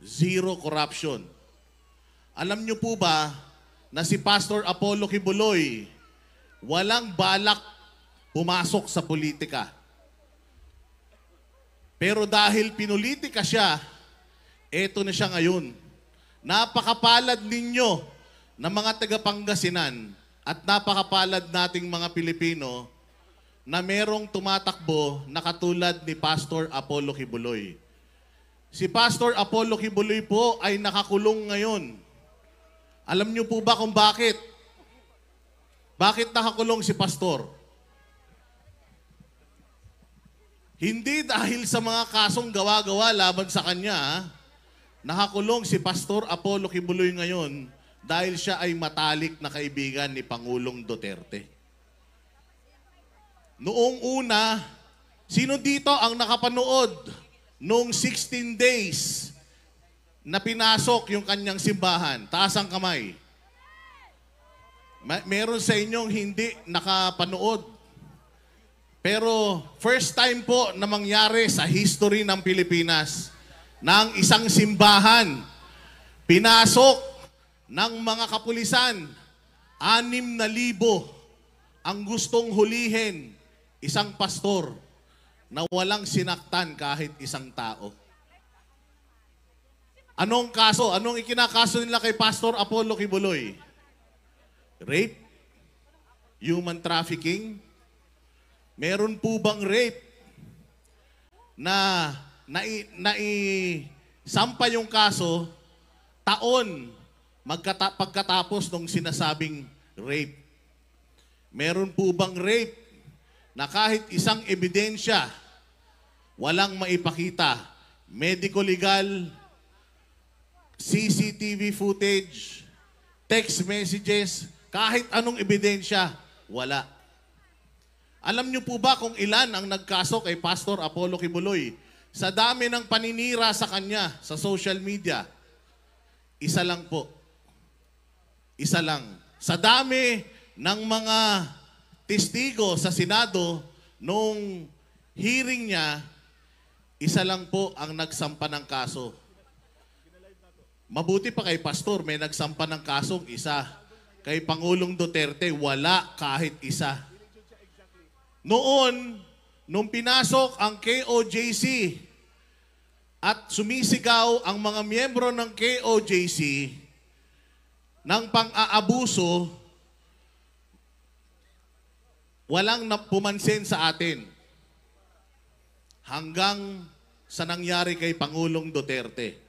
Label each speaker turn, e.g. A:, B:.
A: zero corruption. Alam niyo po ba na si Pastor Apollo Kibuloy walang balak pumasok sa politika? Pero dahil pinulitika siya, eto na siya ngayon. Napakapalad ninyo na mga taga-Pangasinan at napakapalad nating mga Pilipino na merong tumatakbo na katulad ni Pastor Apollo Kibuloy. Si Pastor Apollo Kibuloy po ay nakakulong ngayon. Alam niyo po ba kung bakit? Bakit nakakulong si Pastor? Hindi dahil sa mga kasong gawa-gawa laban sa kanya. Nakakulong si Pastor Apollo Kibuloy ngayon dahil siya ay matalik na kaibigan ni Pangulong Duterte. Noong una, sino dito ang nakapanood noong 16 days na pinasok yung kanyang simbahan? Taas ang kamay. Meron sa inyong hindi nakapanood. Pero first time po na mangyari sa history ng Pilipinas na ang isang simbahan pinasok ng mga kapulisan, 6,000 ang gustong hulihin isang pastor na walang sinaktan kahit isang tao. Anong kaso? Anong ikinakaso nila kay Pastor Apollo Kibuloy? Rape? Human trafficking? Meron po bang rape na sampa yung kaso taon pagkatapos ng sinasabing rape? Meron po bang rape na kahit isang ebidensya walang maipakita? Medical legal, CCTV footage, text messages, kahit anong ebidensya, wala. Alam niyo po ba kung ilan ang nagkaso kay Pastor Apollo Kibuloy? Sa dami ng paninira sa kanya sa social media, isa lang po. Isa lang. Sa dami ng mga testigo sa Senado nung hearing niya, isa lang po ang nagsampa ng kaso. Mabuti pa kay Pastor, may nagsampa ng kasong isa. Kay Pangulong Duterte, wala kahit isa. Noon, nung pinasok ang KOJC at sumisigaw ang mga miyembro ng KOJC ng pang-aabuso, walang pumansin sa atin. Hanggang sa nangyari kay Pangulong Duterte.